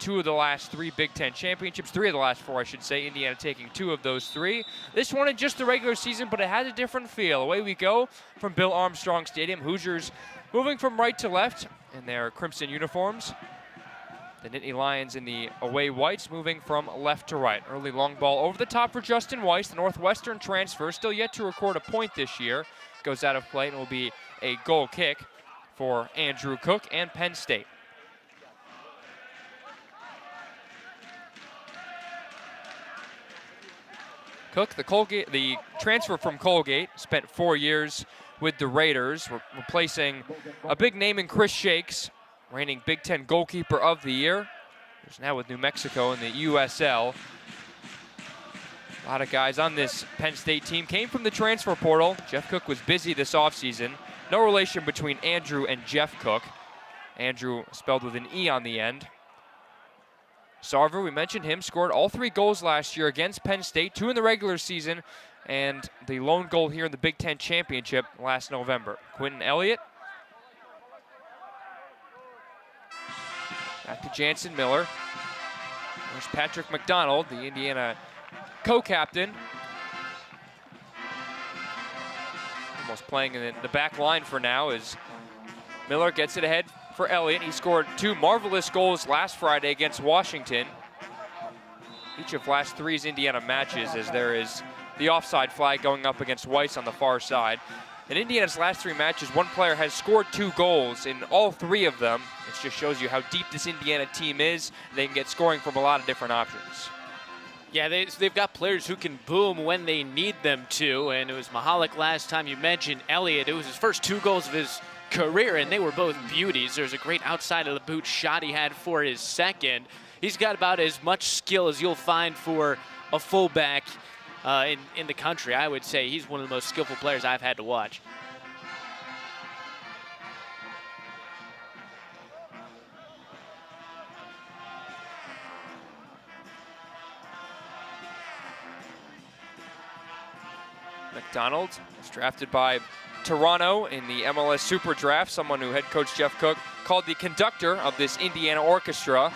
2 of the last 3 Big Ten championships, 3 of the last 4, I should say. Indiana taking 2 of those 3. This one in just the regular season, but it has a different feel. Away we go from Bill Armstrong Stadium. Hoosiers moving from right to left in their crimson uniforms. The Nittany Lions in the away whites moving from left to right. Early long ball over the top for Justin Weiss, the Northwestern transfer, still yet to record a point this year. Goes out of play and will be a goal kick for Andrew Cook and Penn State. Cook, the transfer from Colgate, spent 4 years with the Raiders, replacing a big name in Chris Shakes, reigning Big Ten goalkeeper of the year. He's now with New Mexico in the USL. A lot of guys on this Penn State team came from the transfer portal. Jeff Cook was busy this offseason. No relation between Andrew and Jeff Cook. Andrew spelled with an E on the end. Sarver, we mentioned him, scored all 3 goals last year against Penn State, 2 in the regular season, and the lone goal here in the Big Ten championship last November. Quentin Elliott. Back to Jansen Miller. There's Patrick McDonald, the Indiana co-captain. Almost playing in the back line for now as Miller gets it ahead for Elliott. He scored 2 marvelous goals last Friday against Washington. Each of last 3's Indiana matches, as there is the offside flag going up against Weiss on the far side. In Indiana's last 3 matches, one player has scored 2 goals in all 3 of them. It just shows you how deep this Indiana team is. They can get scoring from a lot of different options. Yeah, they've got players who can boom when they need them to, and it was Mahalik last time. You mentioned Elliott. It was his first 2 goals of his career, and they were both beauties. There's a great outside of the boot shot he had for his second. He's got about as much skill as you'll find for a fullback in the country. I would say he's one of the most skillful players I've had to watch. McDonald was drafted by Toronto in the MLS Super Draft, someone who head coach Jeff Cook called the conductor of this Indiana orchestra.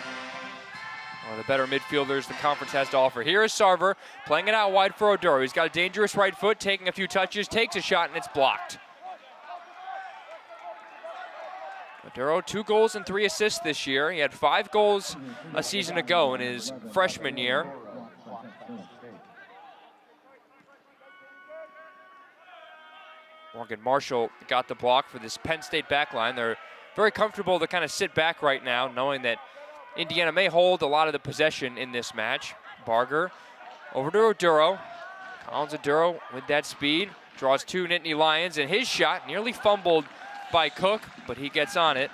One of the better midfielders the conference has to offer. Here is Sarver playing it out wide for Oduro. He's got a dangerous right foot, taking a few touches, takes a shot, and it's blocked. Oduro, 2 goals and 3 assists this year. He had 5 goals a season ago in his freshman year. Morgan Marshall got the block for this Penn State backline. They're very comfortable to kind of sit back right now, knowing that Indiana may hold a lot of the possession in this match. Barger over to Oduro. Collins Oduro with that speed. Draws 2 Nittany Lions, and his shot nearly fumbled by Cook, but he gets on it.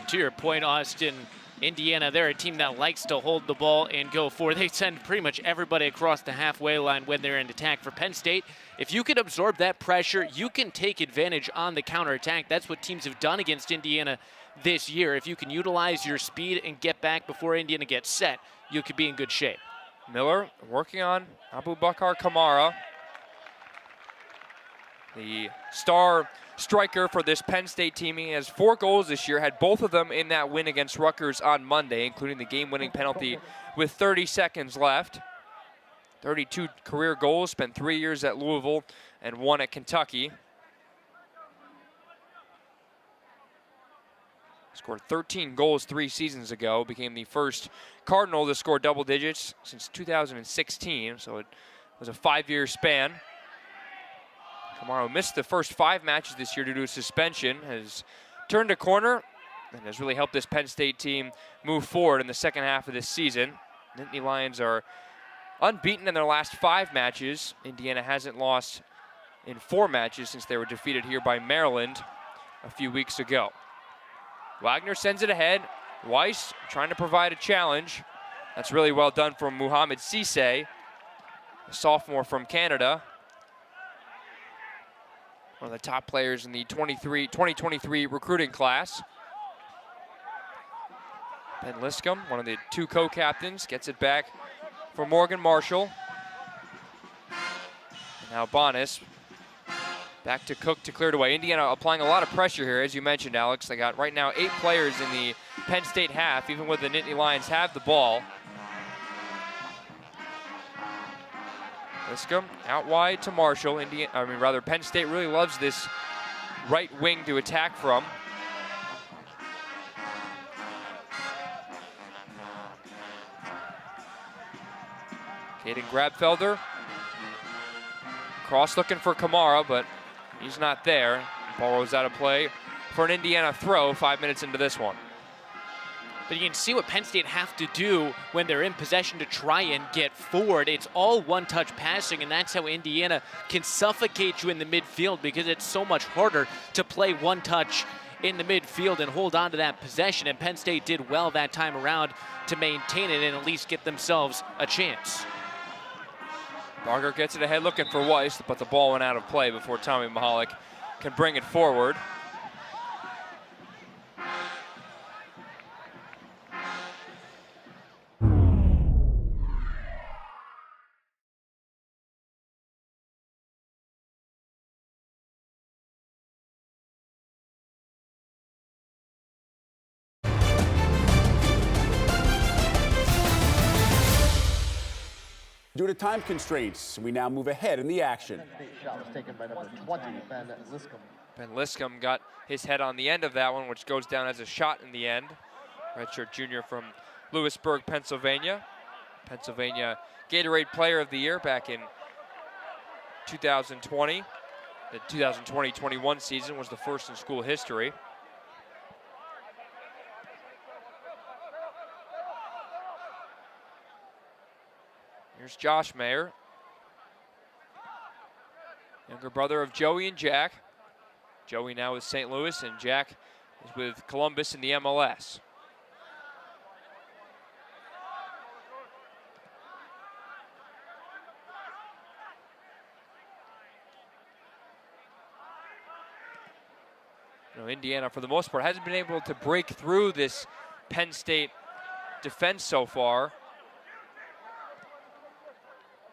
To your point, Austin, Indiana, they're a team that likes to hold the ball and go forward. They send pretty much everybody across the halfway line when they're in attack. For Penn State, if you can absorb that pressure, you can take advantage on the counterattack. That's what teams have done against Indiana this year. If you can utilize your speed and get back before Indiana gets set, you could be in good shape. Miller working on Abubakar Kamara. The star striker for this Penn State team. He has 4 goals this year, had both of them in that win against Rutgers on Monday, including the game-winning penalty with 30 seconds left. 32 career goals, spent 3 years at Louisville and 1 at Kentucky. Scored 13 goals 3 seasons ago, became the first Cardinal to score double digits since 2016, so it was a 5-year span. Kamara missed the first 5 matches this year due to a suspension, has turned a corner, and has really helped this Penn State team move forward in the second half of this season. Nittany Lions are unbeaten in their last 5 matches. Indiana hasn't lost in 4 matches since they were defeated here by Maryland a few weeks ago. Wagner sends it ahead. Weiss trying to provide a challenge. That's really well done from Muhammad Cisse, a sophomore from Canada. One of the top players in the 2023 recruiting class. Ben Liscombe, one of the 2 co-captains, gets it back for Morgan Marshall. And now Bonas Back to Cook to clear it away. Indiana applying a lot of pressure here, as you mentioned, Alex. They got right now 8 players in the Penn State half, even with the Nittany Lions have the ball. Liscombe out wide to Marshall. Penn State really loves this right wing to attack from. Caden Grabfelder. Cross looking for Kamara, but he's not there. Ball rolls out of play for an Indiana throw 5 minutes into this one. But you can see what Penn State have to do when they're in possession to try and get forward. It's all one-touch passing, and that's how Indiana can suffocate you in the midfield, because it's so much harder to play one-touch in the midfield and hold on to that possession. And Penn State did well that time around to maintain it and at least get themselves a chance. Barger gets it ahead looking for Weiss, but the ball went out of play before Tommy Mahalik can bring it forward. Due to time constraints, we now move ahead in the action. Shot was taken by number 20, Ben Liscombe. Ben Liscombe got his head on the end of that one, which goes down as a shot in the end. Redshirt junior from Lewisburg, Pennsylvania. Pennsylvania Gatorade Player of the Year back in 2020. The 2020-21 season was the first in school history. Here's Josh Mayer, younger brother of Joey and Jack. Joey now with St. Louis, and Jack is with Columbus in the MLS. Indiana, for the most part, hasn't been able to break through this Penn State defense so far.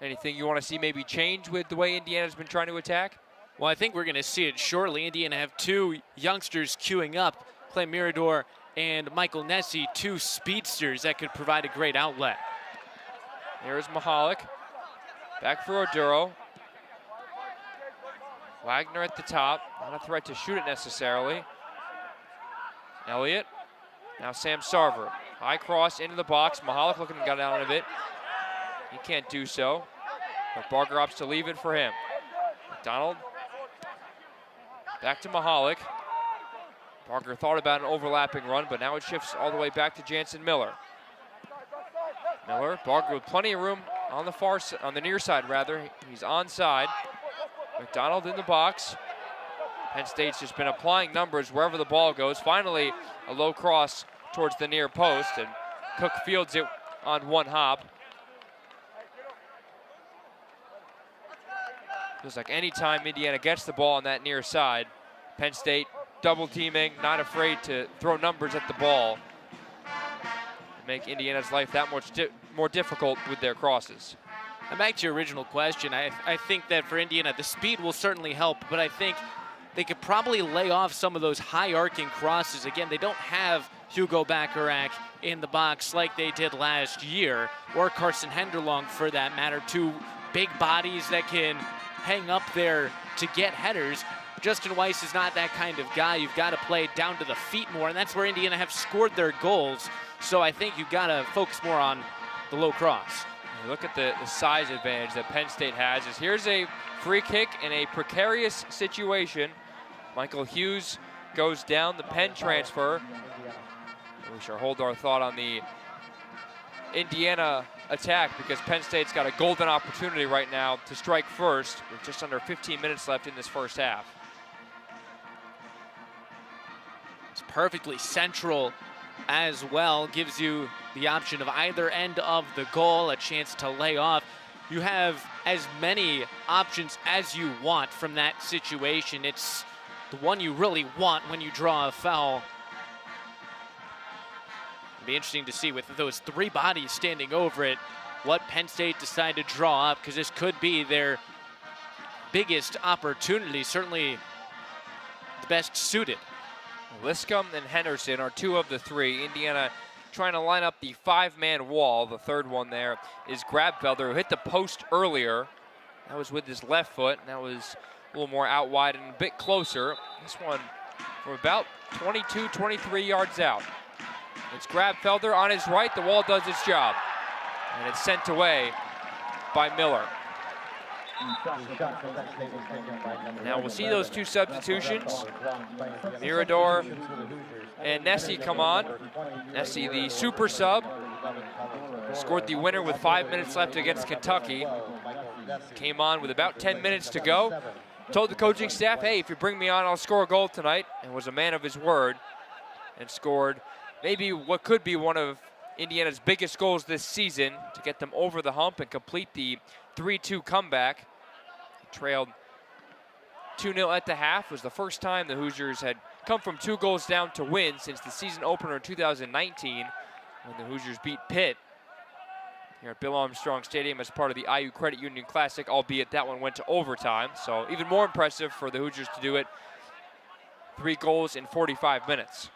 Anything you want to see maybe change with the way Indiana's been trying to attack? Well, I think we're going to see it shortly. Indiana have 2 youngsters queuing up, Clay Mirador and Michael Nessie, 2 speedsters that could provide a great outlet. Here's Mahalik. Back for Oduro. Wagner at the top. Not a threat to shoot it necessarily. Elliott. Now Sam Sarver. High cross into the box. Mahalik looking to get out of it. He can't do so, but Barger opts to leave it for him. McDonald, back to Mahalik. Barger thought about an overlapping run, but now it shifts all the way back to Jansen Miller. Barger with plenty of room on the near side rather. He's onside. McDonald in the box. Penn State's just been applying numbers wherever the ball goes. Finally, a low cross towards the near post, and Cook fields it on one hop. Feels like any time Indiana gets the ball on that near side, Penn State double teaming, not afraid to throw numbers at the ball, make Indiana's life that much more difficult with their crosses. And back to your original question, I think that for Indiana, the speed will certainly help, but I think they could probably lay off some of those high arcing crosses. Again, they don't have Hugo Bacharach in the box like they did last year, or Carson Henderlong for that matter, 2 big bodies that can hang up there to get headers. Justin Weiss is not that kind of guy. You've got to play down to the feet more, and that's where Indiana have scored their goals. So I think you've got to focus more on the low cross. Look at the size advantage that Penn State has. Here's a free kick in a precarious situation. Michael Hughes goes down, the Penn transfer. We shall hold our thought on the Indiana attack, because Penn State's got a golden opportunity right now to strike first with just under 15 minutes left in this first half. It's perfectly central as well, gives you the option of either end of the goal, a chance to lay off. You have as many options as you want from that situation. It's the one you really want when you draw a foul. It'll be interesting to see with those 3 bodies standing over it, what Penn State decide to draw up, because this could be their biggest opportunity, certainly the best suited. Liscombe and Henderson are 2 of the 3. Indiana trying to line up the 5-man wall. The third one there is Grabfelder, who hit the post earlier. That was with his left foot, and that was a little more out wide and a bit closer. This one from about 22, 23 yards out. It's Grabfelder on his right. The wall does its job, and it's sent away by Miller. Now we'll see those 2 substitutions. Mirador and Nessie come on. Nessie, the super sub, scored the winner with 5 minutes left against Kentucky. Came on with about 10 minutes to go. Told the coaching staff, hey, if you bring me on, I'll score a goal tonight, and was a man of his word and scored maybe what could be one of Indiana's biggest goals this season to get them over the hump and complete the 3-2 comeback. Trailed 2-0 at the half. It was the first time the Hoosiers had come from 2 goals down to win since the season opener in 2019 when the Hoosiers beat Pitt here at Bill Armstrong Stadium as part of the IU Credit Union Classic, albeit that one went to overtime. So even more impressive for the Hoosiers to do it. 3 goals in 45 minutes.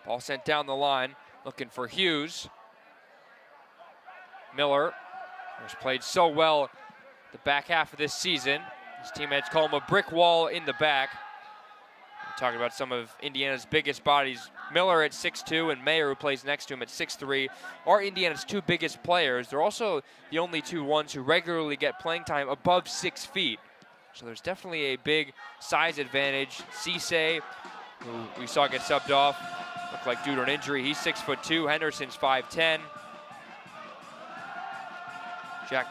Ball sent down the line, looking for Hughes. Miller has played so well the back half of this season. His teammates call him a brick wall in the back. We're talking about some of Indiana's biggest bodies. Miller at 6'2" and Mayer, who plays next to him, at 6'3", are Indiana's 2 biggest players. They're also the only 2 ones who regularly get playing time above 6 feet. So there's definitely a big size advantage. Cisse, who we saw get subbed off, looked like due to an injury. He's 6'2". Henderson's 5'10". Jack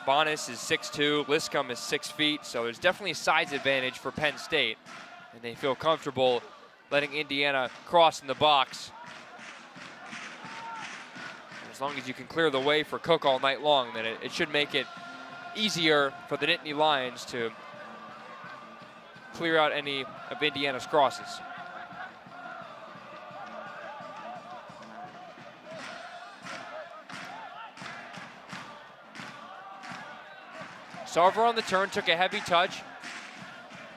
Bonas is 6'2", Liscombe is 6 feet, so there's definitely a size advantage for Penn State, and they feel comfortable letting Indiana cross in the box. As long as you can clear the way for Cook all night long, then it should make it easier for the Nittany Lions to clear out any of Indiana's crosses. Sarver on the turn, took a heavy touch.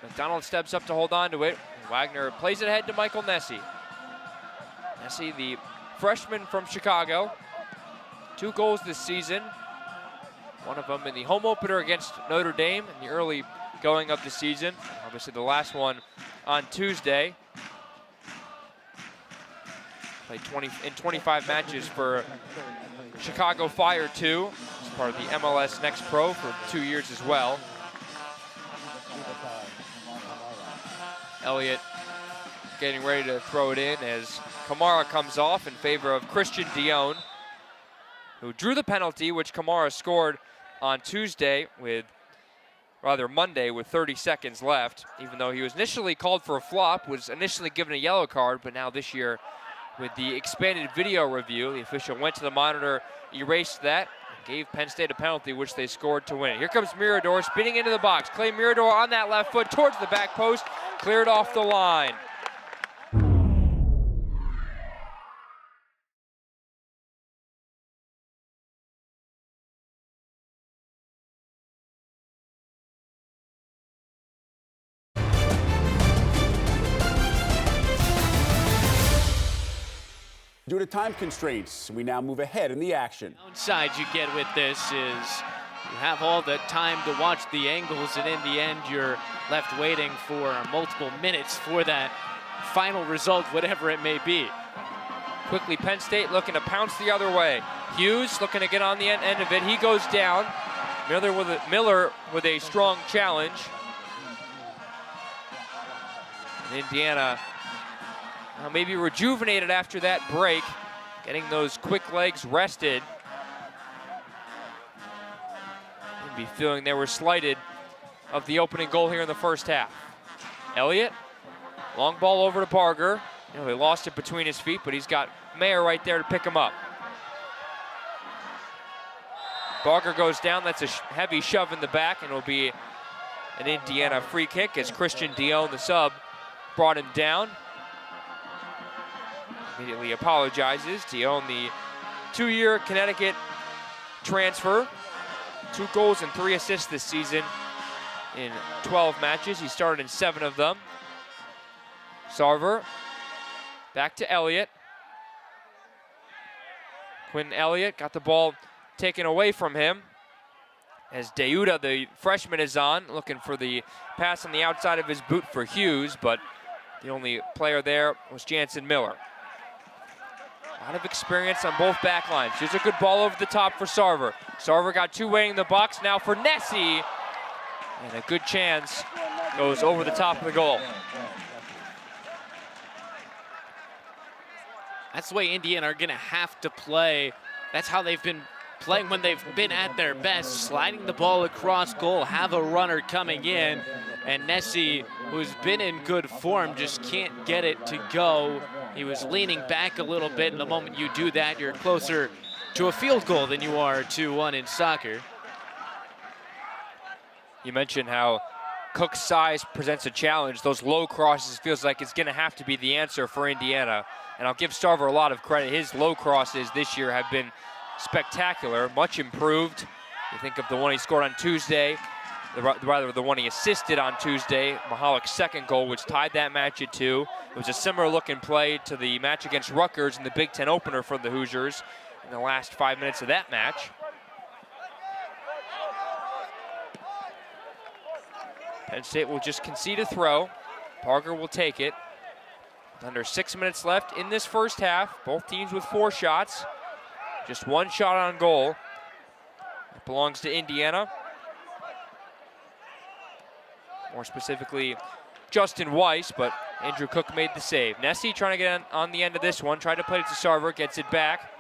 McDonald steps up to hold on to it. Wagner plays it ahead to Michael Nessie. Nessie, the freshman from Chicago. 2 goals this season. One of them in the home opener against Notre Dame in the early going of the season. Obviously the last one on Tuesday. Played 25 matches for Chicago Fire 2. As part of the MLS Next Pro for 2 years as well. Elliott getting ready to throw it in as Kamara comes off in favor of Christian Dion, who drew the penalty, which Kamara scored on Monday with 30 seconds left, even though he was initially called for a flop, was initially given a yellow card, but now this year with the expanded video review, the official went to the monitor, erased that, and gave Penn State a penalty, which they scored to win it. Here comes Mirador spinning into the box. Clay Mirador on that left foot towards the back post, cleared off the line. Due to time constraints, we now move ahead in the action. Downside you get with this is you have all the time to watch the angles, and in the end you're left waiting for multiple minutes for that final result, whatever it may be. Quickly, Penn State looking to pounce the other way. Hughes looking to get on the end of it. He goes down. Miller with a strong challenge. And Indiana maybe rejuvenated after that break, getting those quick legs rested. You'd be feeling they were slighted of the opening goal here in the first half. Elliott, long ball over to Barger. He lost it between his feet, but he's got Mayer right there to pick him up. Barger goes down. That's a heavy shove in the back, and it'll be an Indiana free kick as Christian Dion, the sub, brought him down. Immediately apologizes. Dion, the two-year Connecticut transfer. 2 goals and 3 assists this season in 12 matches. He started in 7 of them. Sarver back to Elliott. Quinn Elliott got the ball taken away from him as Deuda, the freshman, is on, looking for the pass on the outside of his boot for Hughes, but the only player there was Jansen Miller. A lot of experience on both back lines. Here's a good ball over the top for Sarver. Sarver got 2 waiting in the box, now for Nessie. And a good chance goes over the top of the goal. That's the way Indiana are going to have to play. That's how they've been playing when they've been at their best, sliding the ball across goal, have a runner coming in, and Nessie, who's been in good form, just can't get it to go. He was leaning back a little bit, and the moment you do that, you're closer to a field goal than you are to one in soccer. You mentioned how Cook's size presents a challenge. Those low crosses feels like it's going to have to be the answer for Indiana. And I'll give Sarver a lot of credit. His low crosses this year have been spectacular, much improved. You think of the one he scored on Tuesday, rather the one he assisted on Tuesday, Mihalik's second goal, which tied that match at 2. It was a similar looking play to the match against Rutgers in the Big Ten opener for the Hoosiers in the last 5 minutes of that match. Penn State will just concede a throw. Parker will take it. With under 6 minutes left in this first half. Both teams with 4 shots. Just 1 shot on goal. It belongs to Indiana. More specifically, Justin Weiss, but Andrew Cook made the save. Nessie trying to get on the end of this one. Tried to play it to Sarver, gets it back.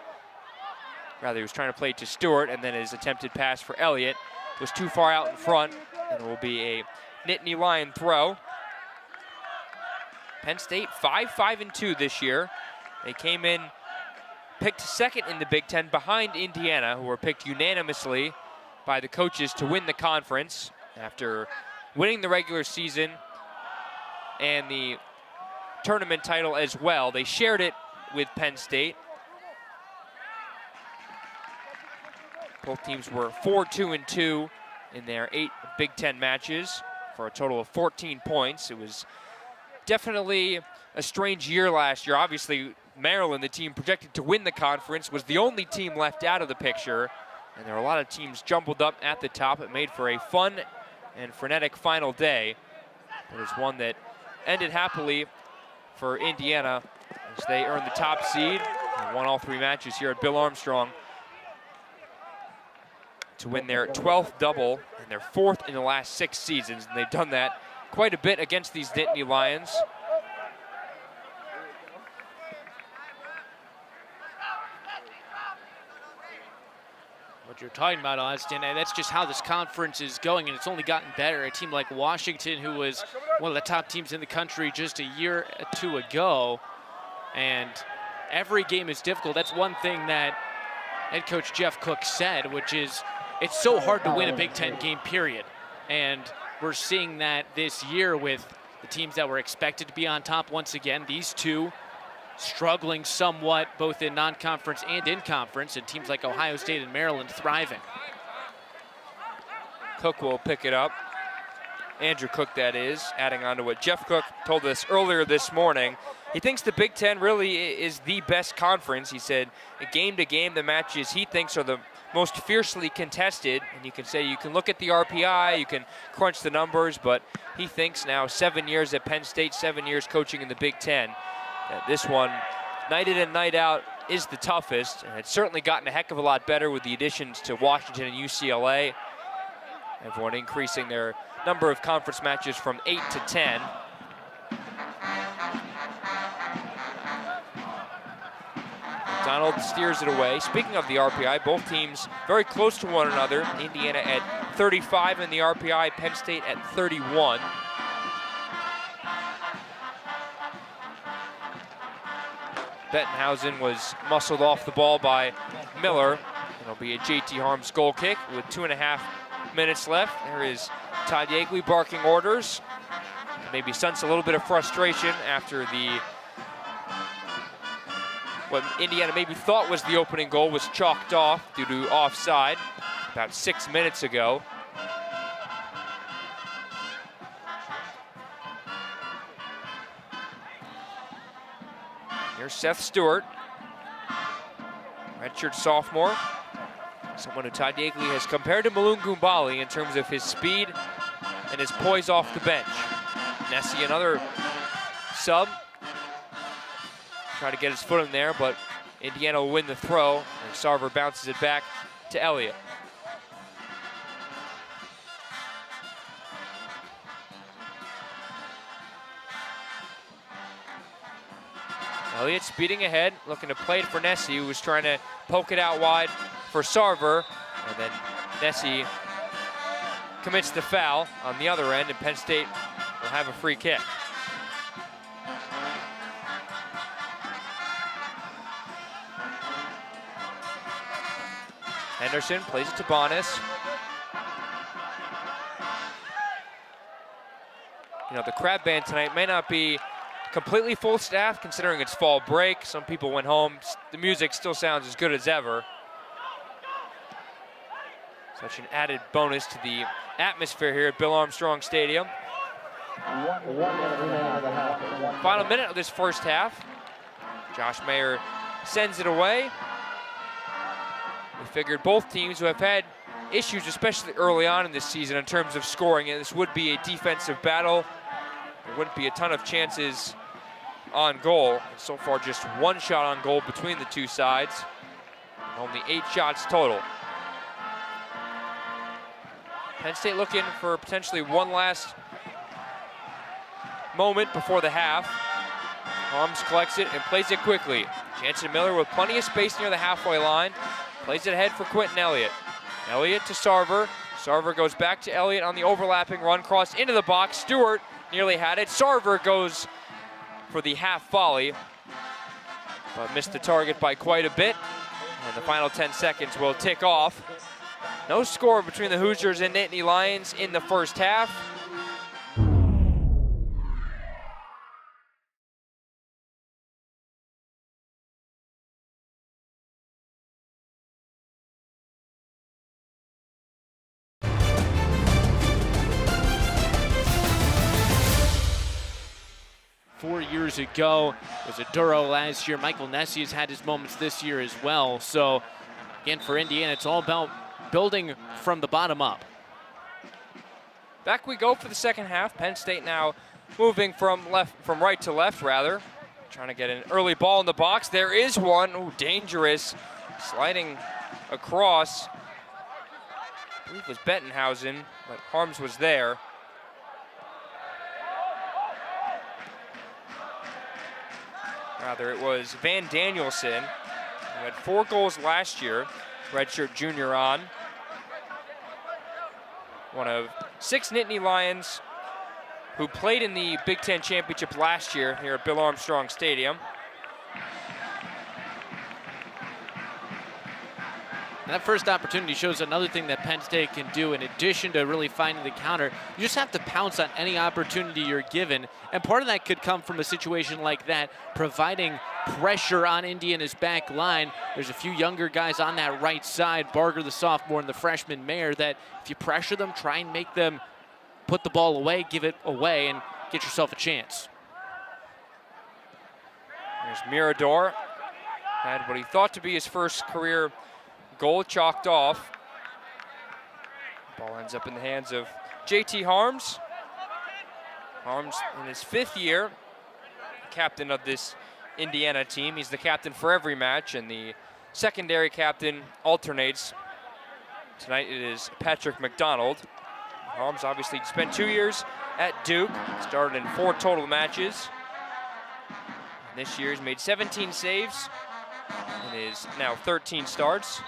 Rather, he was trying to play it to Stewart, and then his attempted pass for Elliott was too far out in front, and it will be a Nittany Lion throw. Penn State 5-5-2 this year. They came in, picked second in the Big Ten behind Indiana, who were picked unanimously by the coaches to win the conference after winning the regular season and the tournament title as well. They shared it with Penn State. Both teams were 4-2-2 in their 8 Big Ten matches for a total of 14 points. It was definitely a strange year last year. Obviously, Maryland, the team projected to win the conference, was the only team left out of the picture. And there were a lot of teams jumbled up at the top. It made for a fun and frenetic final day. It was one that ended happily for Indiana as they earned the top seed and won all 3 matches here at Bill Armstrong to win their 12th double and their 4th in the last 6 seasons. And they've done that quite a bit against these Nittany Lions. What you're talking about, Austin, and that's just how this conference is going, and it's only gotten better. A team like Washington, who was one of the top teams in the country just a year or 2 ago, and every game is difficult. That's one thing that head coach Jeff Cook said, which is it's so hard to win a Big Ten game, period. And we're seeing that this year with the teams that were expected to be on top once again. These 2 struggling somewhat both in non-conference and in conference, and teams like Ohio State and Maryland thriving. Cook will pick it up. Andrew Cook, that is, adding on to what Jeff Cook told us earlier this morning. He thinks the Big Ten really is the best conference. He said game to game, the matches he thinks are the most fiercely contested. And you can say you can look at the RPI, you can crunch the numbers, but he thinks now 7 years at Penn State, 7 years coaching in the Big Ten, that this one, night in and night out, is the toughest. And it's certainly gotten a heck of a lot better with the additions to Washington and UCLA. Everyone increasing their number of conference matches from 8 to 10. Donald steers it away. Speaking of the RPI, both teams very close to one another. Indiana at 35 in the RPI, Penn State at 31. Bettenhausen was muscled off the ball by Miller. It'll be a JT Harms goal kick with 2.5 minutes left. There is Todd Yeagley barking orders. Maybe sense a little bit of frustration after the what Indiana maybe thought was the opening goal was chalked off due to offside about 6 minutes ago. Here's Seth Stewart, redshirt sophomore, someone who Todd Yeagley has compared to Malun Gumbali in terms of his speed and his poise off the bench. Nessie, another sub, try to get his foot in there, but Indiana will win the throw, and Sarver bounces it back to Elliott. Elliott speeding ahead, looking to play it for Nessie, who was trying to poke it out wide for Sarver, and then Nessie commits the foul on the other end, and Penn State will have a free kick. Henderson plays it to Bonas. You know, the Crab Band tonight may not be completely full staff considering it's fall break. Some people went home. The music still sounds as good as ever. Such an added bonus to the atmosphere here at Bill Armstrong Stadium. Final minute of this first half. Josh Mayer sends it away. We figured both teams who have had issues, especially early on in this season in terms of scoring, and this would be a defensive battle. There wouldn't be a ton of chances on goal. So far, just one shot on goal between the two sides. Only 8 shots total. Penn State looking for potentially one last moment before the half. Harms collects it and plays it quickly. Jansen Miller with plenty of space near the halfway line. Plays it ahead for Quentin Elliott. Elliott to Sarver. Sarver goes back to Elliott on the overlapping run. Cross into the box. Stewart nearly had it. Sarver goes for the half volley, but missed the target by quite a bit. And the final 10 seconds will tick off. No score between the Hoosiers and Nittany Lions in the first half. Years ago, it was a Duro last year. Michael Nessie has had his moments this year as well. So again, for Indiana, it's all about building from the bottom up. Back we go for the second half. Penn State now moving from right to left, rather. Trying to get an early ball in the box. There is one. Ooh, dangerous. Sliding across. I believe it was Bettenhausen, but Harms was there. Rather, it was Van Danielson, who had 4 goals last year, redshirt junior on. One of 6 Nittany Lions who played in the Big Ten Championship last year here at Bill Armstrong Stadium. And that first opportunity shows another thing that Penn State can do in addition to really finding the counter. You just have to pounce on any opportunity you're given. And part of that could come from a situation like that, providing pressure on Indiana's back line. There's a few younger guys on that right side, Barger the sophomore and the freshman Mayer, that if you pressure them, try and make them put the ball away, give it away, and get yourself a chance. There's Mirador. Had what he thought to be his first career goal chalked off. Ball ends up in the hands of JT Harms. Harms in his 5th year, captain of this Indiana team. He's the captain for every match, and the secondary captain alternates. Tonight it is Patrick McDonald. Harms obviously spent 2 years at Duke, started in 4 total matches. And this year he's made 17 saves and is now 13 starts.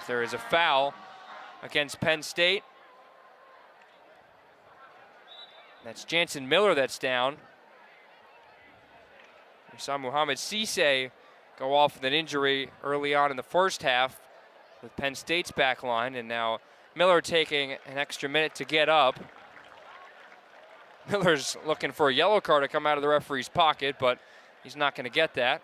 As there is a foul against Penn State. That's Jansen Miller that's down. We saw Muhammad Cisse go off with an injury early on in the first half with Penn State's back line, and now Miller taking an extra minute to get up. Miller's looking for a yellow card to come out of the referee's pocket, but he's not going to get that.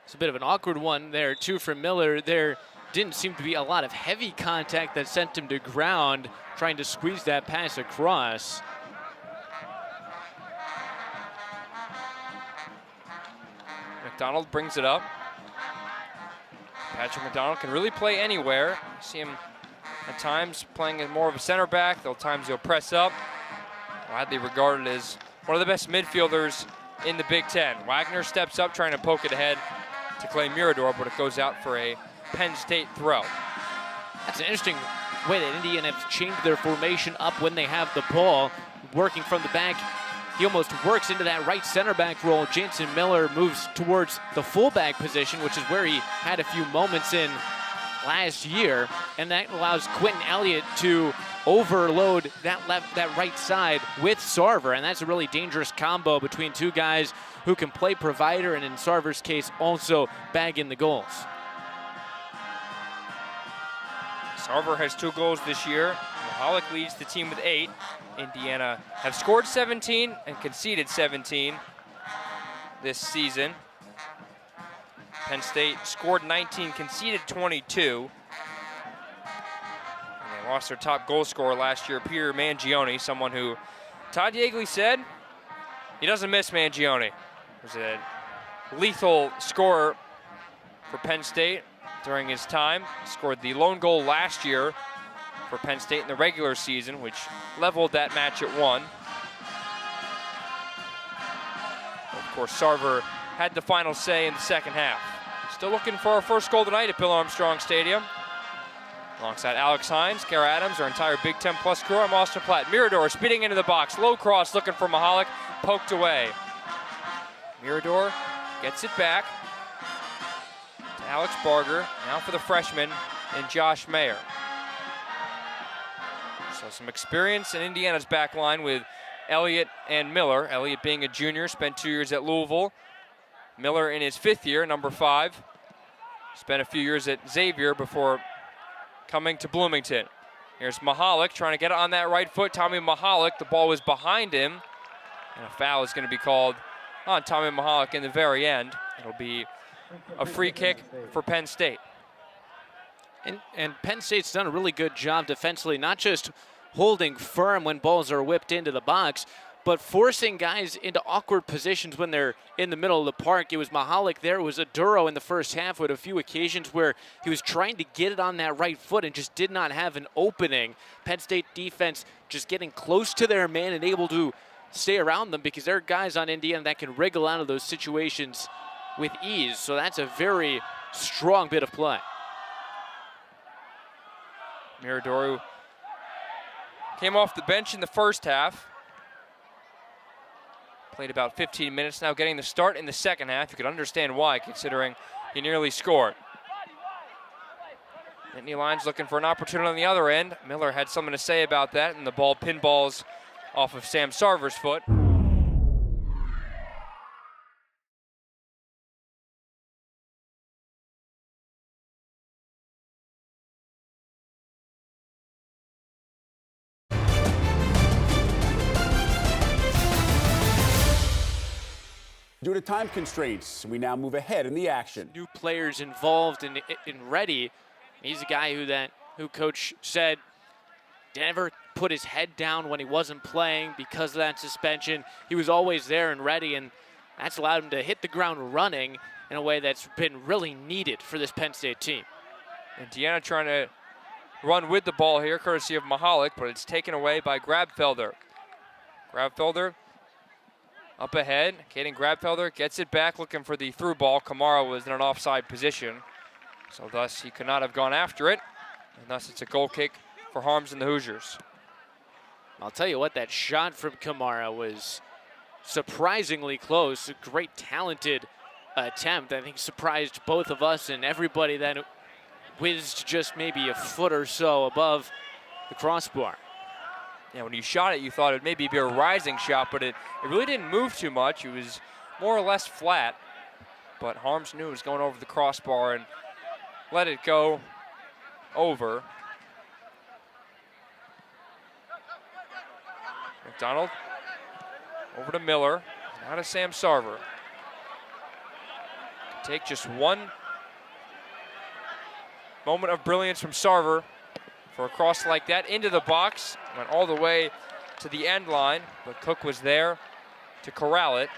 It's a bit of an awkward one there, too, for Miller. There didn't seem to be a lot of heavy contact that sent him to ground, trying to squeeze that pass across. McDonald brings it up. Patrick McDonald can really play anywhere. You see him at times playing as more of a center back. At times he'll press up. Widely regarded as one of the best midfielders in the Big Ten. Wagner steps up trying to poke it ahead to Clay Mirador, but it goes out for a Penn State throw. That's an interesting way that Indiana have changed their formation up when they have the ball. Working from the back, he almost works into that right center back role. Jansen Miller moves towards the fullback position, which is where he had a few moments in last year, and that allows Quentin Elliott to overload that right side with Sarver, and that's a really dangerous combo between two guys who can play provider and, in Sarver's case, also bag in the goals. Sarver has 2 goals this year. Mahalik leads the team with 8. Indiana have scored 17 and conceded 17 this season. Penn State scored 19, conceded 22. And they lost their top goal scorer last year, Peter Mangione, someone who Todd Yeagley said he doesn't miss Mangione. He was a lethal scorer for Penn State during his time. He scored the lone goal last year for Penn State in the regular season, which leveled that match at 1. Of course, Sarver had the final say in the second half. Still looking for our first goal tonight at Bill Armstrong Stadium. Alongside Alex Hines, Kara Adams, our entire Big Ten Plus crew, I'm Austin Platt. Mirador speeding into the box. Low cross looking for Mahalik. Poked away. Mirador gets it back to Alex Barger. Now for the freshman and Josh Mayer. So some experience in Indiana's back line with Elliott and Miller. Elliott being a junior, spent 2 years at Louisville. Miller in his 5th year, number 5. Spent a few years at Xavier before coming to Bloomington. Here's Mahalik trying to get it on that right foot. Tommy Mahalik, the ball was behind him. And a foul is going to be called on Tommy Mahalik in the very end. It'll be a free kick for Penn State. And Penn State's done a really good job defensively, not just holding firm when balls are whipped into the box, but forcing guys into awkward positions when they're in the middle of the park. It was Mahalik there. It was Aduro in the first half with a few occasions where he was trying to get it on that right foot and just did not have an opening. Penn State defense just getting close to their man and able to stay around them because there are guys on Indiana that can wriggle out of those situations with ease. So that's a very strong bit of play. Mirador came off the bench in the first half. Played about 15 minutes now, getting the start in the second half. You could understand why, considering he nearly scored. Nittany Lions looking for an opportunity on the other end. Miller had something to say about that, and the ball pinballs off of Sam Sarver's foot. Due to time constraints, we now move ahead in the action. New players involved in Reddy. He's a guy who coach said never put his head down when he wasn't playing because of that suspension. He was always there and ready, and that's allowed him to hit the ground running in a way that's been really needed for this Penn State team. Indiana trying to run with the ball here, courtesy of Mahalik, but it's taken away by Grabfelder. Grabfelder up ahead. Caden Grabfelder gets it back, looking for the through ball. Kamara was in an offside position, so thus he could not have gone after it, and thus it's a goal kick for Harms and the Hoosiers. I'll tell you what, that shot from Kamara was surprisingly close. A great, talented attempt. I think surprised both of us and everybody that it whizzed just maybe a foot or so above the crossbar. Yeah, when you shot it, you thought it would maybe be a rising shot, but it really didn't move too much. It was more or less flat. But Harms knew it was going over the crossbar and let it go over. McDonald over to Miller. Now to Sam Sarver. take just one moment of brilliance from Sarver for a cross like that into the box. Went all the way to the end line, but Cook was there to corral it.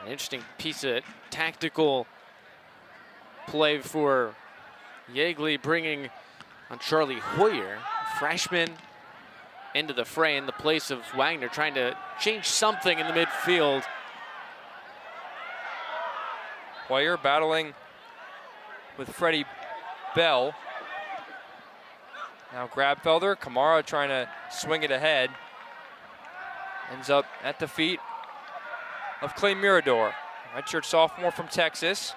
An interesting piece of tactical play for Yeagley, bringing on Charlie Hoyer, freshman, into the fray in the place of Wagner, trying to change something in the midfield. Hoyer battling with Freddie Bell. Now Grabfelder, Kamara trying to swing it ahead. Ends up at the feet of Clay Mirador, redshirt sophomore from Texas.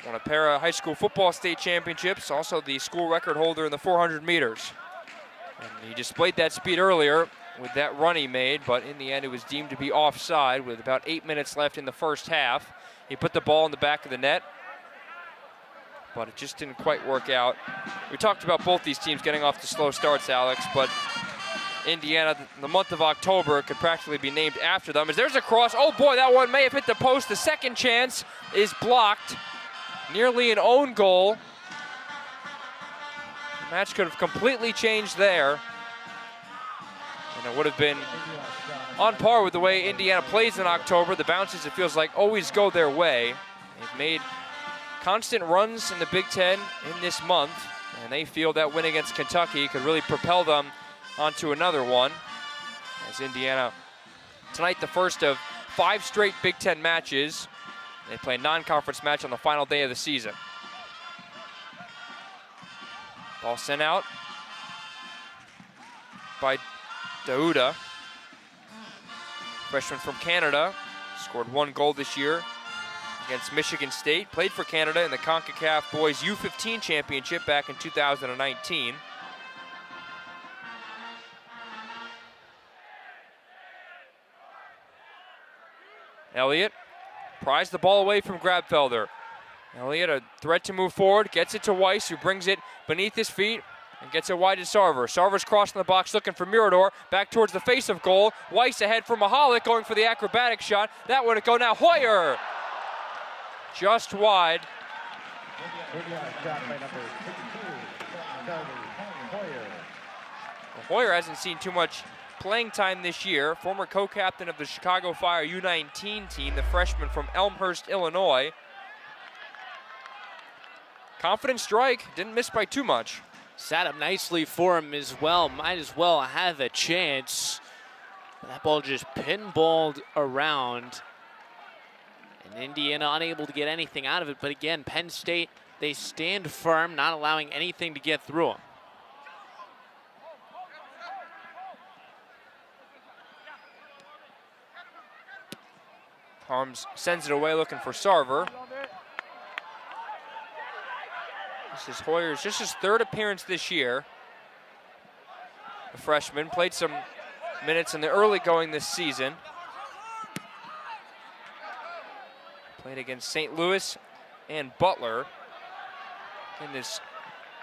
Won a pair of high school football state championships, also the school record holder in the 400 meters. And he displayed that speed earlier with that run he made, but in the end it was deemed to be offside with about 8 minutes left in the first half. He put the ball in the back of the net, but it just didn't quite work out. We talked about both these teams getting off to slow starts, Alex, but Indiana, the month of October, could practically be named after them. As there's a cross, oh boy, that one may have hit the post. The second chance is blocked. Nearly an own goal. The match could have completely changed there. And it would have been on par with the way Indiana plays in October. The bounces, it feels like, always go their way. They've made constant runs in the Big Ten in this month, and they feel that win against Kentucky could really propel them onto another one. As Indiana, tonight the first of 5 straight Big Ten matches. They play a non-conference match on the final day of the season. Ball sent out by Dauda. Freshman from Canada, scored 1 goal this year against Michigan State. Played for Canada in the CONCACAF Boys U15 Championship back in 2019. Elliott pries the ball away from Grabfelder. Elliott, a threat to move forward, gets it to Weiss, who brings it beneath his feet and gets it wide to Sarver. Sarver's crossing the box looking for Mirador, back towards the face of goal. Weiss ahead for Mahalik, going for the acrobatic shot. That would go now. Hoyer! Just wide. Hoyer hasn't seen too much playing time this year. Former co-captain of the Chicago Fire U19 team, the freshman from Elmhurst, Illinois. Confident strike, didn't miss by too much. Sat up nicely for him as well. Might as well have a chance. That ball just pinballed around. And Indiana unable to get anything out of it. But again, Penn State, they stand firm, not allowing anything to get through them. Harms sends it away looking for Sarver. This is Hoyer's just his 3rd appearance this year. The freshman played some minutes in the early going this season. Played against St. Louis and Butler in this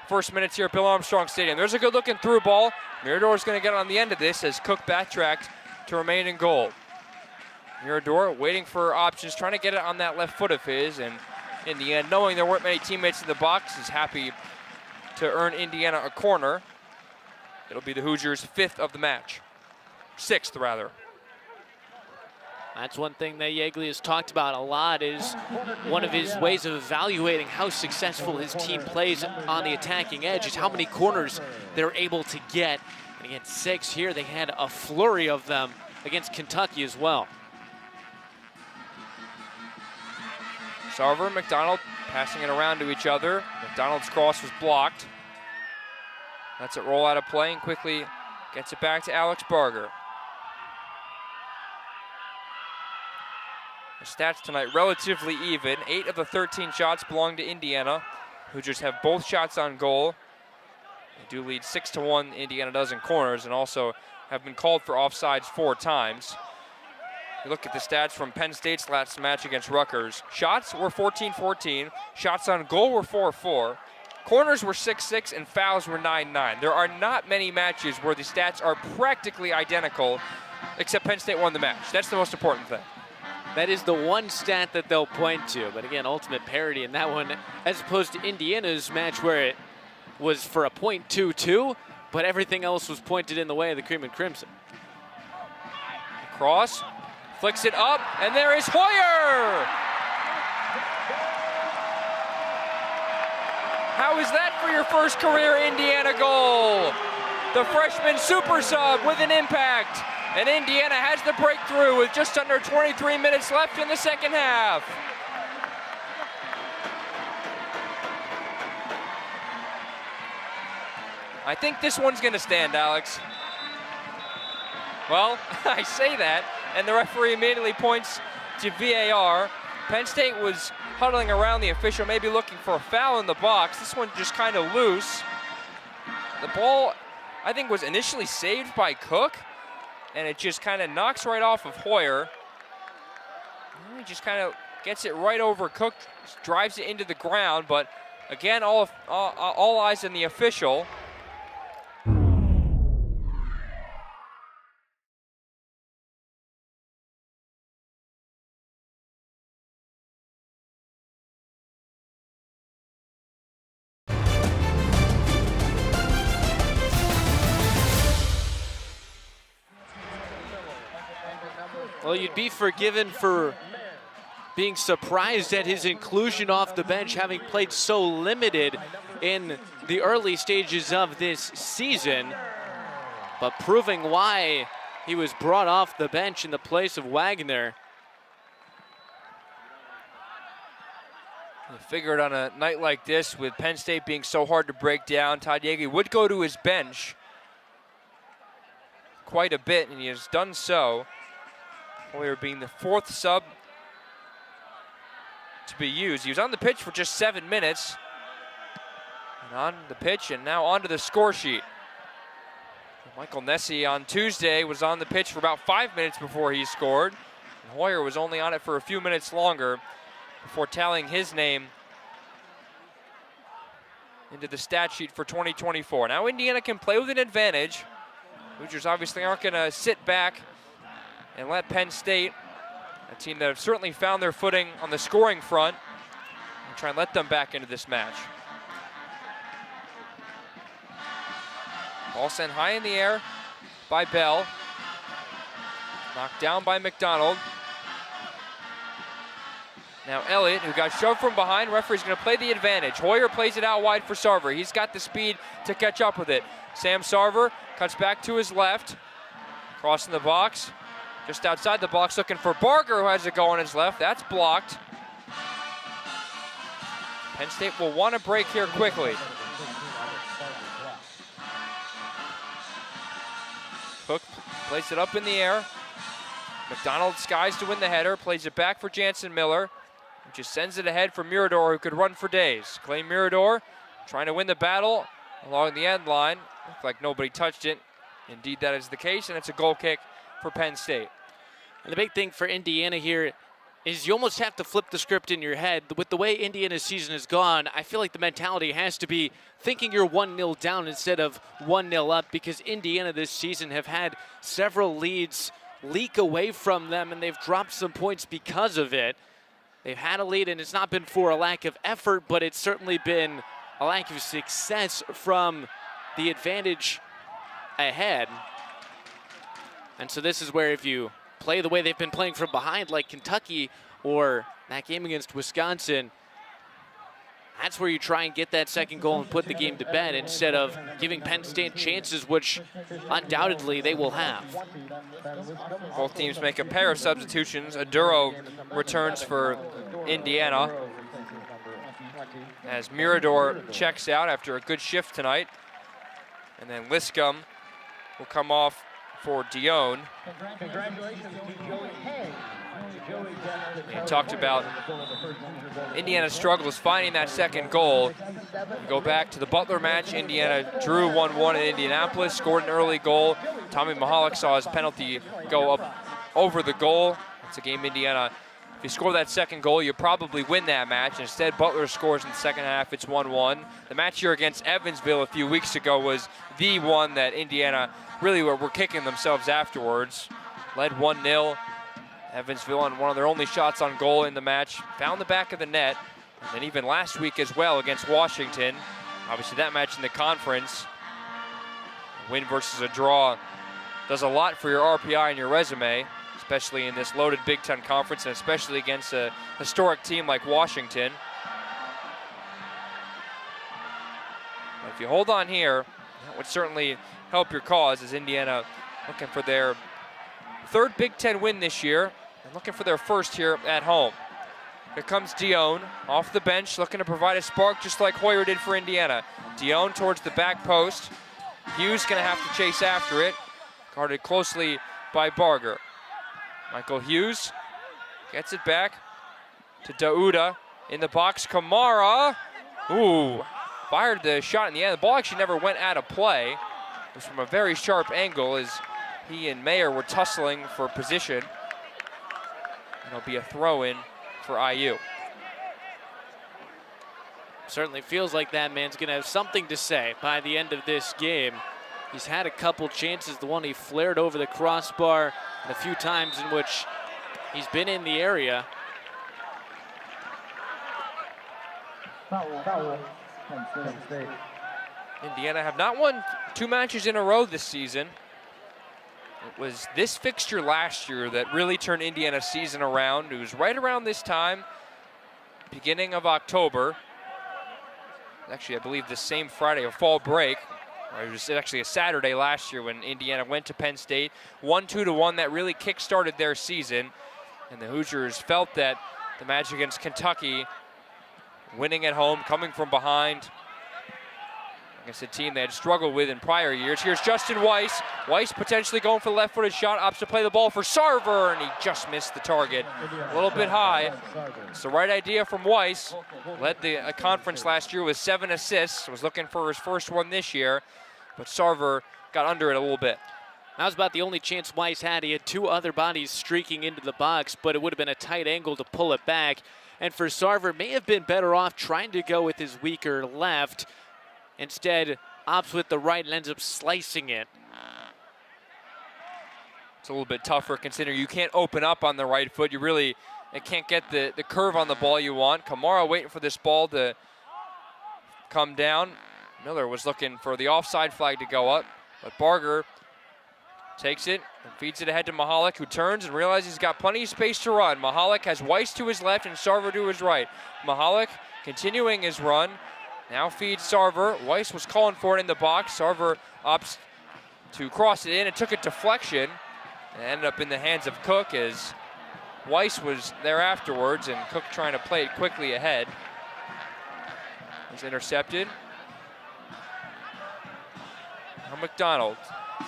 first minutes here at Bill Armstrong Stadium. There's a good looking through ball. Mirador's going to get on the end of this as Cook backtracked to remain in goal. Mirador waiting for options, trying to get it on that left foot of his, and in the end, knowing there weren't many teammates in the box, is happy to earn Indiana a corner. It'll be the Hoosiers' 5th of the match. 6th, rather. That's one thing that Yeagley has talked about a lot, is one of his ways of evaluating how successful his team plays on the attacking edge is how many corners they're able to get. And again, 6 here. They had a flurry of them against Kentucky as well. Sarver and McDonald passing it around to each other. McDonald's cross was blocked. Lets it roll out of play and quickly gets it back to Alex Barger. The stats tonight relatively even. 8 of the 13 shots belong to Indiana. Hoosiers have both shots on goal. They do lead 6-1, Indiana does in corners, and also have been called for offsides 4 times. You look at the stats from Penn State's last match against Rutgers. Shots were 14-14. Shots on goal were 4-4. Corners were 6-6 and fouls were 9-9. There are not many matches where the stats are practically identical, except Penn State won the match. That's the most important thing. That is the one stat that they'll point to. But again, ultimate parity in that one, as opposed to Indiana's match where it was for a .22, but everything else was pointed in the way of the Cream and Crimson. Cross, flicks it up, and there is Hoyer! How is that for your first career Indiana goal? The freshman super sub with an impact. And Indiana has the breakthrough with just under 23 minutes left in the second half. I think this one's going to stand, Alex. Well, I say that, and the referee immediately points to VAR. Penn State was huddling around the official, maybe looking for a foul in the box. This one just kind of loose. The ball, I think, was initially saved by Cook, and it just kind of knocks right off of Hoyer. He just kind of gets it right over Cook, drives it into the ground, but again, all eyes on the official. Well, you'd be forgiven for being surprised at his inclusion off the bench, having played so limited in the early stages of this season, but proving why he was brought off the bench in the place of Wagner. I figured on a night like this, with Penn State being so hard to break down, Todd Yeagy would go to his bench quite a bit, and he has done so. Hoyer being the fourth sub to be used. He was on the pitch for just 7 minutes. And on the pitch and now onto the score sheet. Michael Nessie on Tuesday was on the pitch for about 5 minutes before he scored. And Hoyer was only on it for a few minutes longer before tallying his name into the stat sheet for 2024. Now Indiana can play with an advantage. Hoosiers obviously aren't going to sit back and let Penn State, a team that have certainly found their footing on the scoring front, and try and let them back into this match. Ball sent high in the air by Bell. Knocked down by McDonald. Now Elliott, who got shoved from behind, referee's going to play the advantage. Hoyer plays it out wide for Sarver. He's got the speed to catch up with it. Sam Sarver cuts back to his left, crossing the box. Just outside the box, looking for Barger, who has it go on his left. That's blocked. Penn State will want to break here quickly. Cook plays it up in the air. McDonald skies to win the header, plays it back for Jansen Miller, who just sends it ahead for Mirador, who could run for days. Clay Mirador trying to win the battle along the end line. Looked like nobody touched it. Indeed, that is the case, and it's a goal kick for Penn State. And the big thing for Indiana here is you almost have to flip the script in your head. With the way Indiana's season has gone, I feel like the mentality has to be thinking you're 1-0 down instead of 1-0 up, because Indiana this season have had several leads leak away from them, and they've dropped some points because of it. They've had a lead, and it's not been for a lack of effort, but it's certainly been a lack of success from the advantage ahead. And so this is where, if you play the way they've been playing from behind, like Kentucky or that game against Wisconsin, that's where you try and get that second goal and put the game to bed instead of giving Penn State chances, which undoubtedly they will have. Both teams make a pair of substitutions. Aduro returns for Indiana as Mirador checks out after a good shift tonight. And then Liscum will come off for Dion. We talked about Indiana's struggles finding that second goal. We go back to the Butler match. Indiana drew 1-1 in Indianapolis, scored an early goal. Tommy Mahalik saw his penalty go up over the goal. It's a game Indiana, if you score that second goal, you probably win that match. Instead, Butler scores in the second half. It's 1-1. The match here against Evansville a few weeks ago was the one that Indiana really were kicking themselves afterwards. Led 1-0. Evansville on one of their only shots on goal in the match. Found the back of the net. And then even last week as well against Washington. Obviously that match in the conference. A win versus a draw does a lot for your RPI and your resume, especially in this loaded Big Ten conference, and especially against a historic team like Washington. But if you hold on here, that would certainly help your cause, as Indiana looking for their third Big Ten win this year and looking for their first here at home. Here comes Dion off the bench, looking to provide a spark just like Hoyer did for Indiana. Dion towards the back post. Hughes gonna have to chase after it. Guarded closely by Barger. Michael Hughes gets it back to Dauda in the box. Kamara, fired the shot in the end. The ball actually never went out of play. It was from a very sharp angle as he and Mayer were tussling for position. It'll be a throw-in for IU. Certainly feels like that man's going to have something to say by the end of this game. He's had a couple chances, the one he flared over the crossbar, and a few times in which he's been in the area. Penn State. Indiana have not won 2 matches in a row this season. It was this fixture last year that really turned Indiana's season around. It was right around this time, beginning of October. Actually, I believe the same Friday of fall break. It was actually a Saturday last year when Indiana went to Penn State. 1 2-1 that really kick-started their season. And the Hoosiers felt that the match against Kentucky, winning at home, coming from behind, against a team they had struggled with in prior years. Here's Justin Weiss. Weiss potentially going for the left-footed shot, opts to play the ball for Sarver, and he just missed the target. A little bit high. It's the right idea from Weiss. Led the conference last year with 7 assists. Was looking for his first one this year, but Sarver got under it a little bit. That was about the only chance Weiss had. He had 2 other bodies streaking into the box, but it would have been a tight angle to pull it back. And for Sarver, may have been better off trying to go with his weaker left. Instead, opts with the right and ends up slicing it. It's a little bit tougher considering you can't open up on the right foot. You really can't get the curve on the ball you want. Kamara waiting for this ball to come down. Miller was looking for the offside flag to go up, but Barger takes it and feeds it ahead to Mahalik, who turns and realizes he's got plenty of space to run. Mahalik has Weiss to his left and Sarver to his right. Mahalik continuing his run. Now feeds Sarver. Weiss was calling for it in the box. Sarver opts to cross it in and took a deflection. And ended up in the hands of Cook as Weiss was there afterwards and Cook trying to play it quickly ahead. Was intercepted. Now McDonald.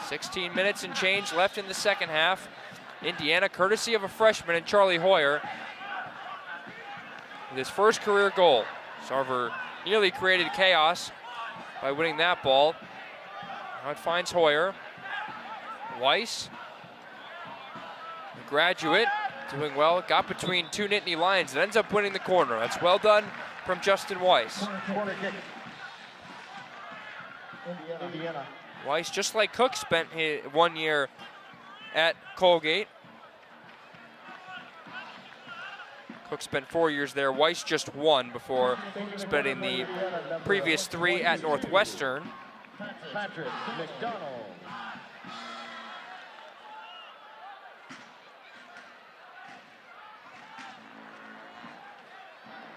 16 minutes and change left in the second half. Indiana, courtesy of a freshman in Charlie Hoyer, with his first career goal. Sarver nearly created chaos by winning that ball. Now it finds Hoyer. Weiss, the graduate, doing well. Got between 2 Nittany Lions and ends up winning the corner. That's well done from Justin Weiss. Corner kick. Indiana. Weiss, just like Cook, spent 1 year at Colgate. Cook spent 4 years there. Weiss just 1 before spending the previous 3 at Northwestern. Patrick McDonald.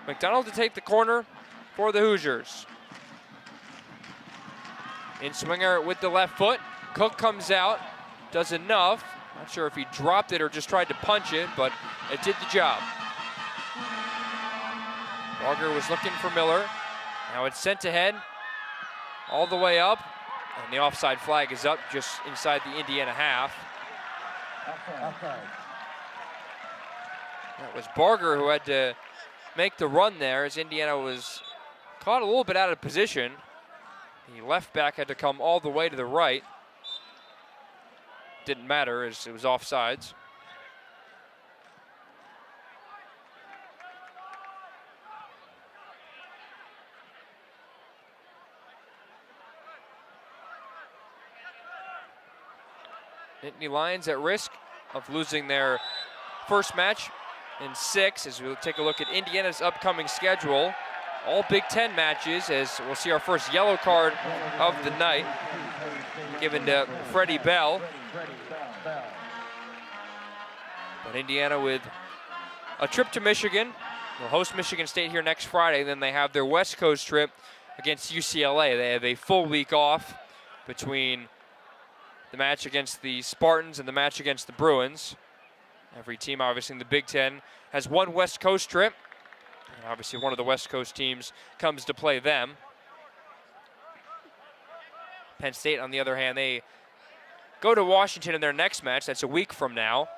McDonald to take the corner for the Hoosiers. In swinger with the left foot. Cook comes out, does enough. Not sure if he dropped it or just tried to punch it, but it did the job. Barger was looking for Miller. Now it's sent ahead all the way up, and the offside flag is up just inside the Indiana half. Outside. That was Barger who had to make the run there as Indiana was caught a little bit out of position. The left back had to come all the way to the right. Didn't matter as it was offsides. Nittany Lions at risk of losing their first match in 6 as we'll take a look at Indiana's upcoming schedule. All Big Ten matches, as we'll see our first yellow card of the night given to Freddie Bell. But Indiana with a trip to Michigan. They'll host Michigan State here next Friday. Then they have their West Coast trip against UCLA. They have a full week off between the match against the Spartans and the match against the Bruins. Every team, obviously, in the Big Ten has one West Coast trip. And obviously, one of the West Coast teams comes to play them. Penn State, on the other hand, they go to Washington in their next match. That's a week from now.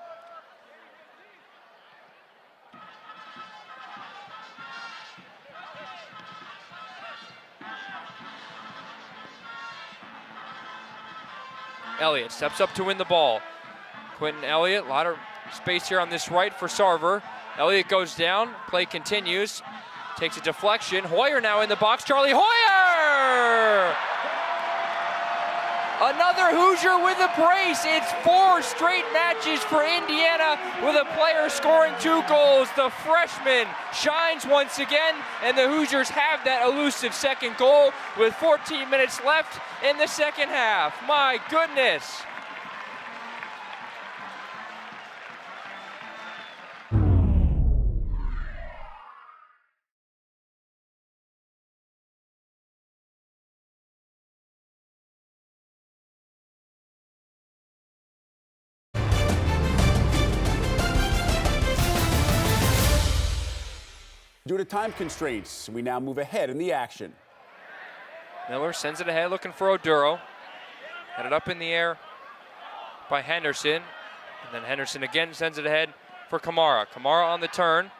Elliott steps up to win the ball. Quentin Elliott, a lot of space here on this right for Sarver. Elliott goes down, play continues, takes a deflection. Hoyer now in the box, Charlie Hoyer! Another Hoosier with a brace. It's 4 straight matches for Indiana with a player scoring 2 goals. The freshman shines once again, and the Hoosiers have that elusive second goal with 14 minutes left in the second half. My goodness. Due to time constraints, we now move ahead in the action. Miller sends it ahead looking for Oduro. Headed up in the air by Henderson. And then Henderson again sends it ahead for Kamara. Kamara on the turn.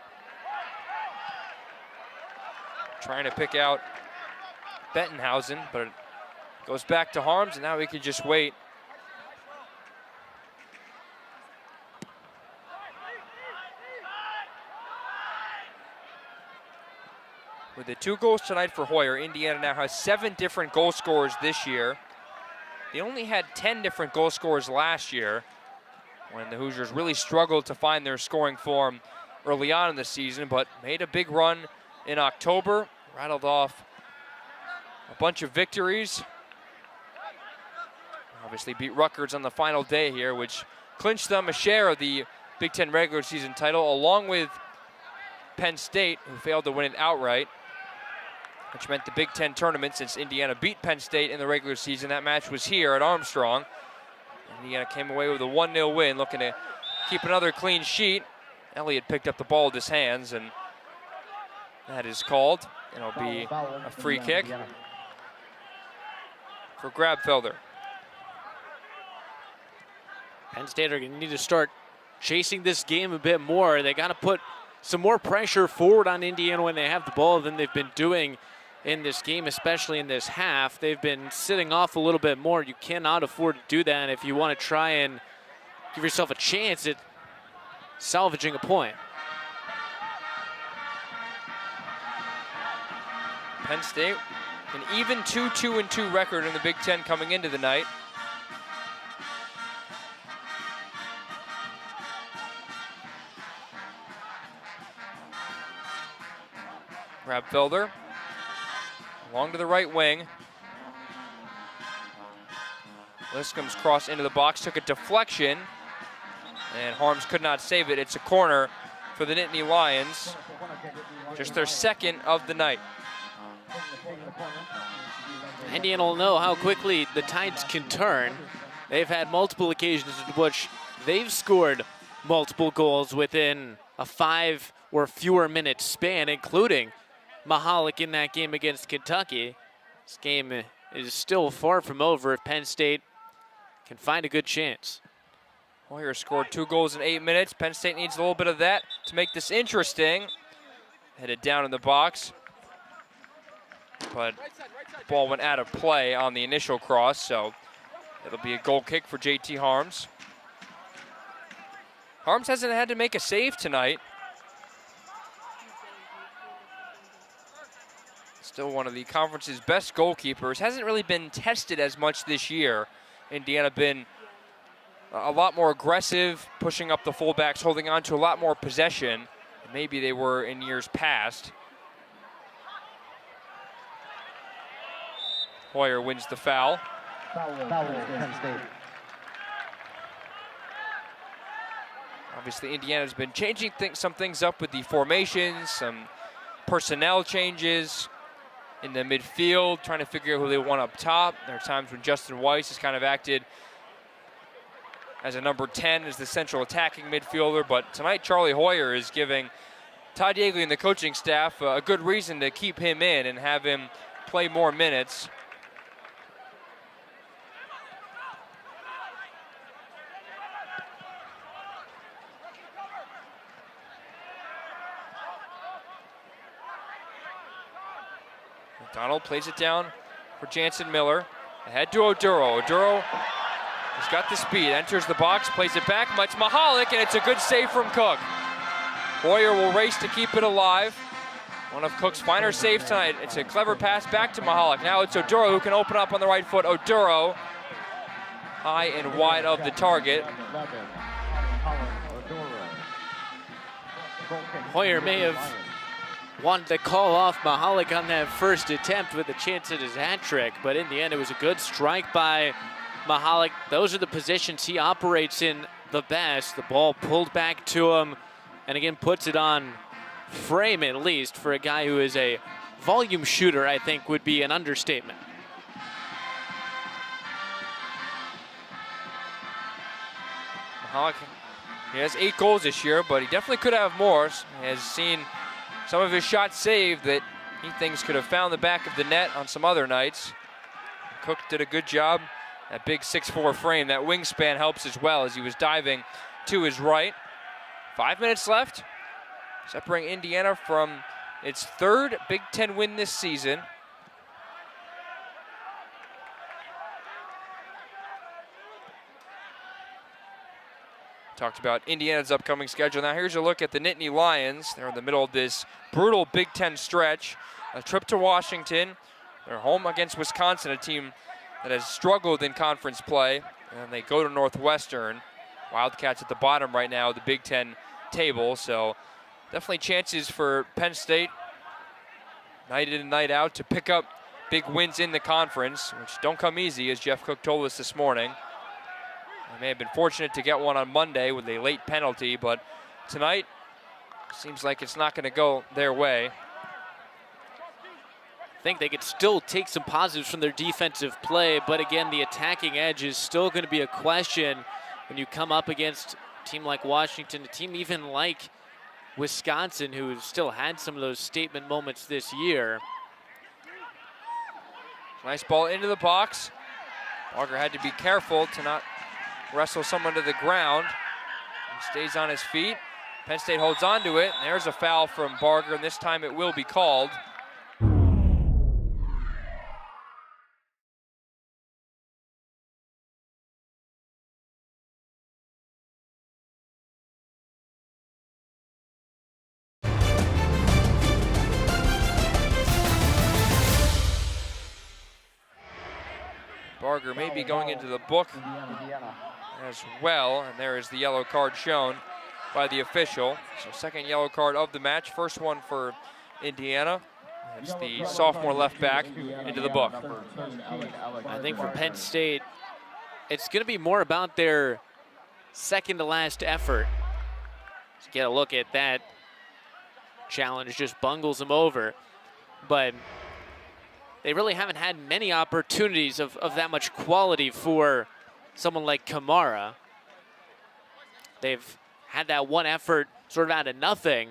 Trying to pick out Bettenhausen, but it goes back to Harms, and now we can just wait. With the 2 goals tonight for Hoyer, Indiana now has 7 different goal scorers this year. They only had 10 different goal scorers last year when the Hoosiers really struggled to find their scoring form early on in the season, but made a big run in October, rattled off a bunch of victories. Obviously beat Rutgers on the final day here, which clinched them a share of the Big Ten regular season title, along with Penn State, who failed to win it outright, which meant the Big Ten tournament, since Indiana beat Penn State in the regular season. That match was here at Armstrong. Indiana came away with a 1-0 win, looking to keep another clean sheet. Elliott picked up the ball with his hands, and that is called. It'll be a free kick for Grabfelder. Penn State are going to need to start chasing this game a bit more. They got to put some more pressure forward on Indiana when they have the ball than they've been doing in this game, especially in this half. They've been sitting off a little bit more. You cannot afford to do that if you want to try and give yourself a chance at salvaging a point. Penn State, an even 2-2-2 record in the Big Ten coming into the night. Grabfelder along to the right wing. Liscombe's cross into the box, took a deflection, and Harms could not save it. It's a corner for the Nittany Lions, just their second of the night. Indiana will know how quickly the tides can turn. They've had multiple occasions in which they've scored multiple goals within a 5 or fewer minute span, including Mahalik in that game against Kentucky. This game is still far from over if Penn State can find a good chance. Hoyer scored 2 goals in 8 minutes. Penn State needs a little bit of that to make this interesting. Headed down in the box, but ball went out of play on the initial cross, so it'll be a goal kick for JT Harms. Harms hasn't had to make a save tonight. Still one of the conference's best goalkeepers. Hasn't really been tested as much this year. Indiana been a lot more aggressive, pushing up the fullbacks, holding on to a lot more possession than maybe they were in years past. Hoyer wins the foul. Foul, Penn State. Obviously, Indiana's been changing some things up with the formations, some personnel changes in the midfield, trying to figure out who they want up top. There are times when Justin Weiss has kind of acted as a number 10, as the central attacking midfielder, but tonight Charlie Hoyer is giving Todd Yeagley and the coaching staff a good reason to keep him in and have him play more minutes. McDonald plays it down for Jansen Miller. Ahead to Oduro. Oduro has got the speed, enters the box, plays it back. It's Mahalik, and it's a good save from Cook. Hoyer will race to keep it alive. One of Cook's finer saves tonight. It's a clever pass back to Mahalik. Now it's Oduro who can open up on the right foot. Oduro high and wide of the target. Hoyer may have wanted to call off Mahalik on that first attempt with a chance at his hat trick, but in the end it was a good strike by Mahalik. Those are the positions he operates in the best. The ball pulled back to him, and again puts it on frame, at least for a guy who is a volume shooter. I think would be an understatement. Mahalik, he has 8 goals this year, but he definitely could have more. He has seen some of his shots saved that he thinks could have found the back of the net on some other nights. Cook did a good job. That big 6'4" frame, that wingspan helps as well as he was diving to his right. 5 minutes left, separating Indiana from its 3rd Big Ten win this season. Talked about Indiana's upcoming schedule. Now here's a look at the Nittany Lions. They're in the middle of this brutal Big Ten stretch. A trip to Washington. They're home against Wisconsin, a team that has struggled in conference play. And they go to Northwestern. Wildcats at the bottom right now of the Big Ten table. So definitely chances for Penn State, night in and night out, to pick up big wins in the conference, which don't come easy, as Jeff Cook told us this morning. They may have been fortunate to get one on Monday with a late penalty, but tonight seems like it's not going to go their way. I think they could still take some positives from their defensive play, but again, the attacking edge is still going to be a question when you come up against a team like Washington, a team even like Wisconsin, who still had some of those statement moments this year. Nice ball into the box. Barger had to be careful to not wrestle someone to the ground. He stays on his feet. Penn State holds on to it. There's a foul from Barger, and this time it will be called. Barger may be going into the book as well, and there is the yellow card shown by the official. So second yellow card of the match, first one for Indiana. It's the sophomore left back into the book. I think for Penn State, it's going to be more about their second to last effort. Let's get a look at that challenge, just bungles them over. But they really haven't had many opportunities of that much quality for someone like Kamara. They've had that one effort sort of out of nothing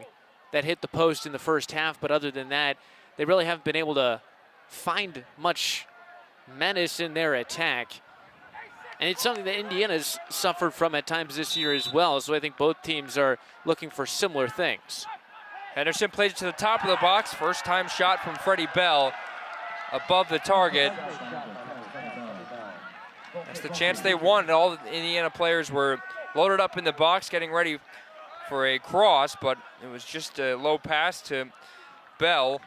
that hit the post in the first half, but other than that, they really haven't been able to find much menace in their attack. And it's something that Indiana's suffered from at times this year as well, so I think both teams are looking for similar things. Henderson plays it to the top of the box. First time shot from Freddie Bell above the target. That's the chance they wanted. All the Indiana players were loaded up in the box, getting ready for a cross, but it was just a low pass to Bell.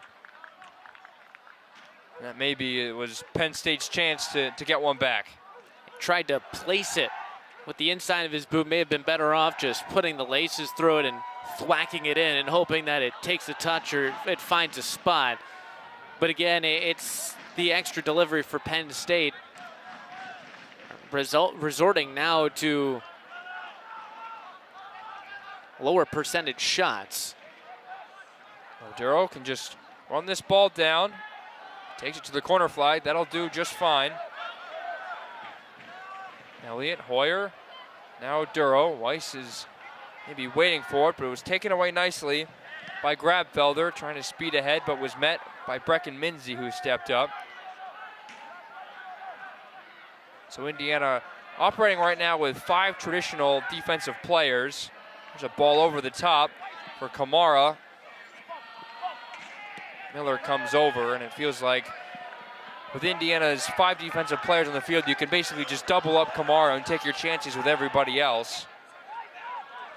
That maybe it was Penn State's chance to get one back. Tried to place it with the inside of his boot may have been better off just putting the laces through it and thwacking it in and hoping that it takes a touch or it finds a spot. But again, it's the extra delivery for Penn State, resorting now to lower percentage shots. Duro can just run this ball down, takes it to the corner flag. That'll do just fine. Elliott, Hoyer, now Duro. Weiss is maybe waiting for it, but it was taken away nicely by Grabfelder, trying to speed ahead, but was met by Brecken Minzy, who stepped up. So Indiana operating right now with 5 traditional defensive players. There's a ball over the top for Kamara. Miller comes over, and it feels like with Indiana's 5 defensive players on the field, you can basically just double up Kamara and take your chances with everybody else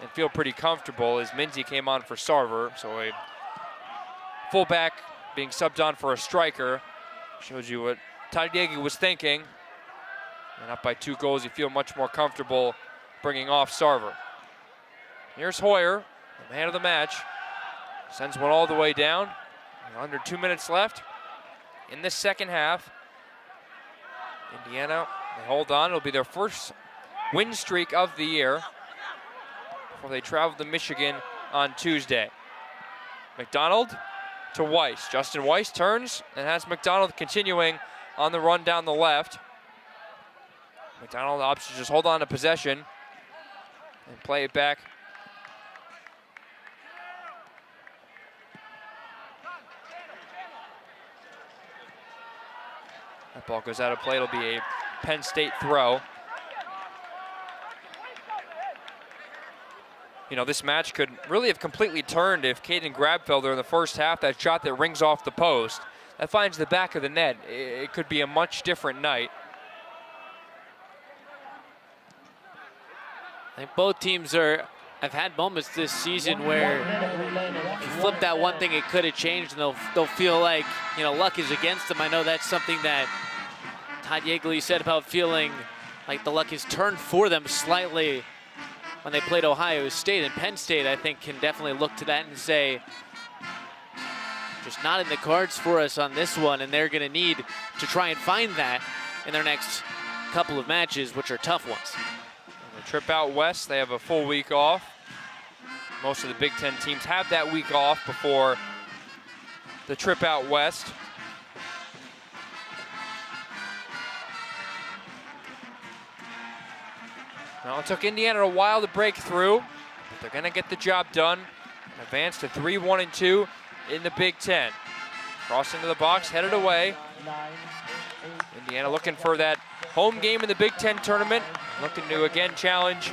and feel pretty comfortable, as Minzy came on for Sarver. So a fullback being subbed on for a striker shows you what Tadiegi was thinking. And up by 2 goals, you feel much more comfortable bringing off Sarver. Here's Hoyer, the man of the match. Sends one all the way down. Under 2 minutes left in this second half. Indiana, they hold on. It'll be their first win streak of the year before they travel to Michigan on Tuesday. McDonald to Weiss. Justin Weiss turns and has McDonald continuing on the run down the left. McDonald opts to just hold on to possession and play it back. That ball goes out of play. It'll be a Penn State throw. You know, this match could really have completely turned if Caden Grabfelder in the first half, that shot that rings off the post, that finds the back of the net. It could be a much different night. I think both teams have had moments this season where if you flip that one thing, it could have changed, and they'll feel like, you know, luck is against them. I know that's something that Todd Yeagley said about feeling like the luck is turned for them slightly when they played Ohio State. And Penn State, I think, can definitely look to that and say, just not in the cards for us on this one, and they're going to need to try and find that in their next couple of matches, which are tough ones. The trip out west, they have a full week off. Most of the Big Ten teams have that week off before the trip out west. Now, it took Indiana a while to break through, but they're going to get the job done and advance to 3-1-2 in the Big Ten. Cross into the box, headed away. Indiana looking for that home game in the Big Ten tournament, looking to again challenge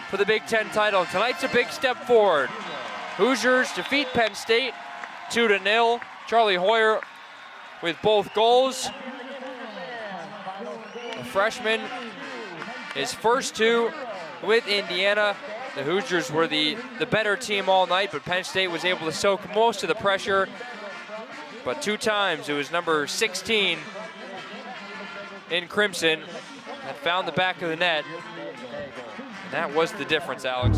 for the Big Ten title. Tonight's a big step forward. Hoosiers defeat Penn State 2-0. Charlie Hoyer with both goals. The freshman, his first 2 with Indiana. The Hoosiers were the better team all night, but Penn State was able to soak most of the pressure. But 2 times it was number 16 in crimson that found the back of the net. And that was the difference, Alex.